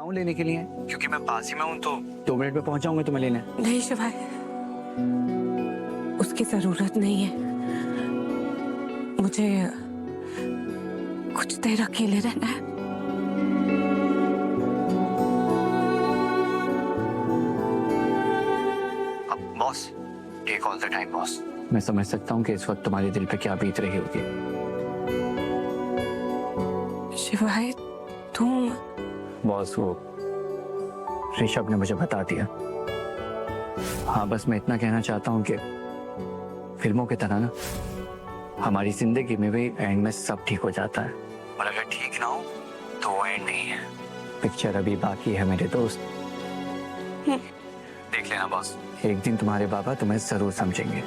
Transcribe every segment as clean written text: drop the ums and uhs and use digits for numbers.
आऊं लेने के लिए? क्योंकि मैं पास ही में हूं, तो 2 मिनट में पहुंच जाऊंगा तुम्हें लेने। नहीं शिवाय, उसकी जरूरत नहीं है। मुझे कुछ देर अकेले रहना है। अब boss, take all the time boss. मैं समझ सकता हूँ कि इस वक्त तुम्हारे दिल पे क्या बीत रही होगी। शिवाय तुम। बॉस, वो ऋषभ ने मुझे बता दिया। हाँ, बस मैं इतना कहना चाहता हूँ कि फिल्मों की तरह ना हमारी जिंदगी में भी एंड में सब ठीक हो जाता है, और अगर ठीक ना हो तो वो एंड नहीं है। पिक्चर अभी बाकी है मेरे दोस्त। देख लेना बॉस, एक दिन तुम्हारे बाबा तुम्हें जरूर समझेंगे।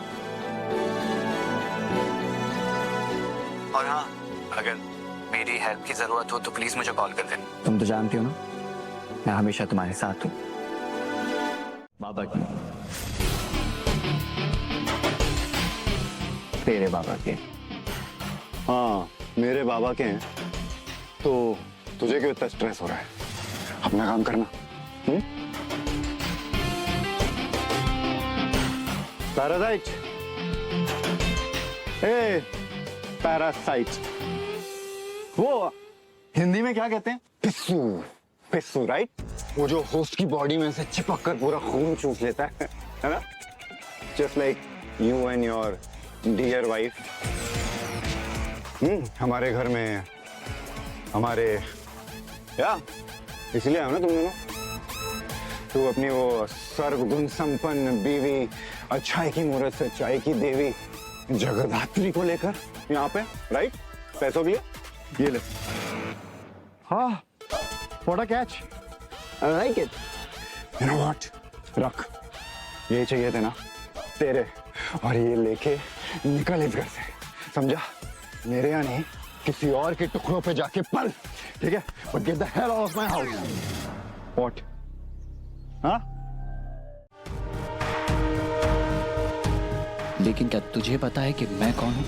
और हाँ, अगर मेरी हेल्प की जरूरत हो तो प्लीज मुझे कॉल कर देना। तुम तो जानती हो ना, मैं हमेशा तुम्हारे साथ हूँ। बाबा की, तेरे बाबा के। हाँ, मेरे बाबा के हैं। तो तुझे क्यों इतना स्ट्रेस हो रहा है? अपना काम करना। पैरासाइट, ए पैरासाइट, वो हिंदी में क्या कहते हैं? पिस्सू। पिस्सू, राइट? वो जो होस्ट की बॉडी में से चिपक कर पूरा खून चूस लेता है ना? Just like you and your dear wife. हमारे घर में हमारे या इसलिए है ना तुम दोनों। तू अपनी वो सर्वगुण संपन्न बीवी, अच्छाई की मूरत सच्चाई की देवी जगदात्री को लेकर यहाँ पे, राइट? पैसों के लिए ये ले। हाँ, what a catch, I like it. You know what, रख। ये चाहिए थे ना तेरे, और ये लेके निकल इस घर से, समझा? मेरे यहाँ नहीं, किसी और के टुकड़ों पे जाके पल, ठीक है? But get the hell out of my house. What? हाँ? लेकिन क्या तुझे पता है कि मैं कौन हूं?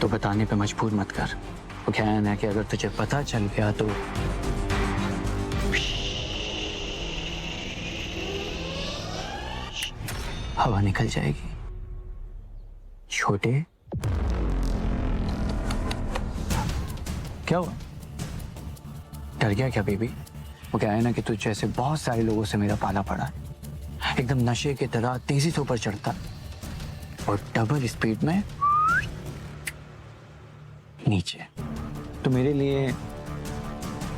तो बताने पे मजबूर मत कर। वो क्या है ना कि अगर तुझे पता चल गया तो हवा निकल जाएगी। छोटे, क्या हुआ? डर गया क्या बेबी? वो क्या है ना कि तुझ जैसे बहुत सारे लोगों से मेरा पाला पड़ा है। एकदम नशे की तरह तेजी से ऊपर चढ़ता और डबल स्पीड में नीचे। तो मेरे लिए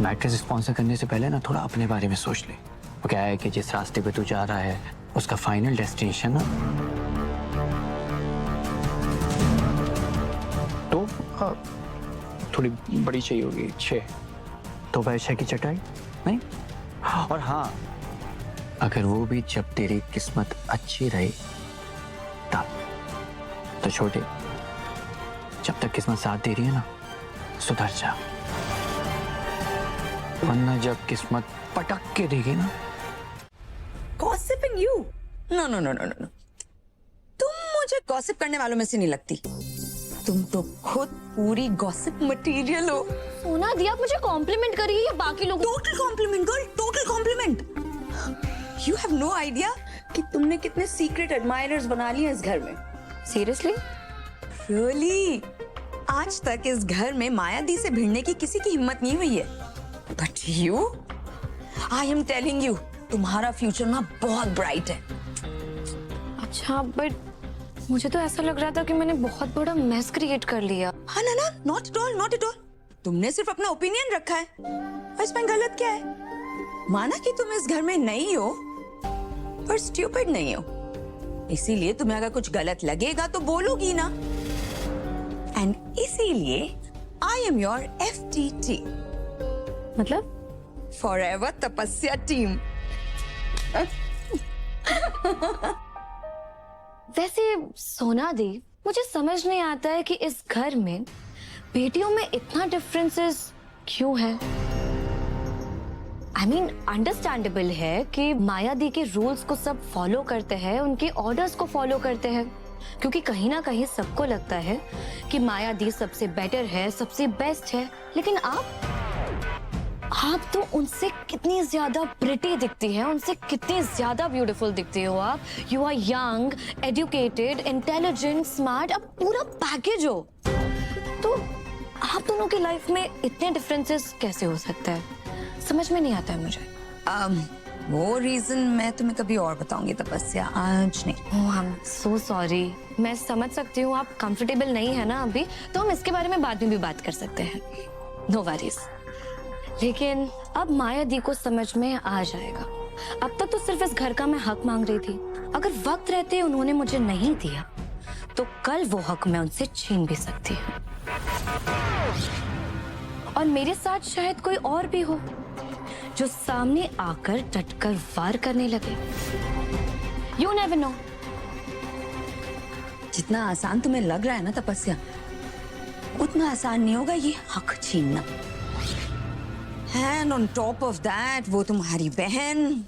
मैट्रेस स्पॉन्सर करने से पहले ना थोड़ा अपने बारे में सोच ले। वो क्या है कि जिस रास्ते पे तू जा रहा है उसका फाइनल डेस्टिनेशन ना तो थोड़ी बड़ी चाहिए होगी, 6 तो भाई 6 की चटाई नहीं। और हाँ, अगर वो भी जब तेरी किस्मत अच्छी रही तब। तो छोटे, जब तक किस्मत साथ दे रही है ना, सुधर जा, वरना जब किस्मत पटक के देगी ना। Gossiping you? No, no, no, no, no, no. तुम मुझे गॉसिप करने वालों में से नहीं लगती। तुम तो खुद पूरी गॉसिप मटेरियल हो। सोना दी, आप मुझे कॉम्प्लीमेंट करिए या बाकी लोग? Total compliment girl, total compliment. You have no idea कि तुमने कितने सीक्रेट एडमायरर्स बना लिए इस घर में। सीरियसली? रियली? आज तक इस घर में माया दी से भिड़ने की किसी की हिम्मत नहीं हुई है। But you, I am telling you, तुम्हारा फ्यूचर ना बहुत ब्राइट है। अच्छा, बट मुझे तो ऐसा लग रहा था कि मैंने बहुत बड़ा मेस क्रिएट कर लिया। हाँ ना ना, not at all, not at all. तुमने सिर्फ अपना ओपिनियन रखा है, और इसमें गलत क्या है? माना कि तुम इस घर में नई हो, पर स्टूपिड नहीं हो। इसीलिए तुम्हें अगर कुछ गलत लगेगा तो बोलोगी ना। एंड इसीलिए आई एम योर FTT, मतलब? फॉरएवर तपस्या टीम। वैसे सोना दी, मुझे समझ नहीं आता है कि इस घर में बेटियों में इतना डिफरेंसेस क्यों है। आई मीन अंडरस्टैंडेबल है कि माया दी के रूल्स को सब फॉलो करते हैं, उनके ऑर्डर्स को फॉलो करते हैं, क्योंकि कहीं ना कहीं सबको लगता है कि माया दी सबसे बेटर है, सबसे बेस्ट है, लेकिन आप तो उनसे कितनी ज्यादा प्रिटी दिखती है, उनसे कितनी ज्यादा ब्यूटीफुल दिखती हो आप। You are young, educated, intelligent, smart, अब पूरा पैकेज हो। तो आप दोनों की लाइफ में इतने डिफरेंसेस कैसे हो सकता है, समझ में नहीं आता है मुझे। वो रीजन मैं तुम्हें कभी और बताऊंगी तपस्या, आज नहीं। ओह आई एम सो सॉरी। मैं समझ सकती हूँ आप कंफर्टेबल नहीं है ना अभी, तो हम इसके बारे में बाद में भी बात कर सकते हैं, नो वरीज। लेकिन अब माया दी को समझ में आ जाएगा। अब तक तो सिर्फ इस घर का मैं हक मांग रही थी, अगर वक्त रहते उन्होंने मुझे नहीं दिया तो कल वो हक मैं उनसे छीन भी सकती हूँ। और मेरे साथ शायद कोई और भी हो जो सामने आकर डटकर वार करने लगे। You never know. जितना आसान तुम्हें लग रहा है ना तपस्या, उतना आसान नहीं होगा ये हक छीनना। And on top of that वो तुम्हारी बहन।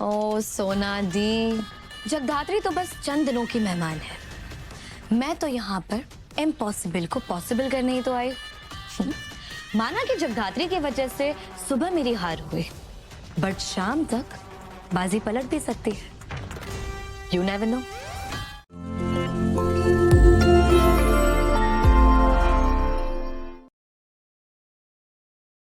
ओ सोना दी, जगधात्री तो बस चंद दिनों की मेहमान है। मैं तो यहाँ पर इम्पॉसिबल को पॉसिबल करने ही तो आई। माना कि जगधात्री की वजह से सुबह मेरी हार हुई, बट शाम तक बाजी पलट भी सकती है। You never know.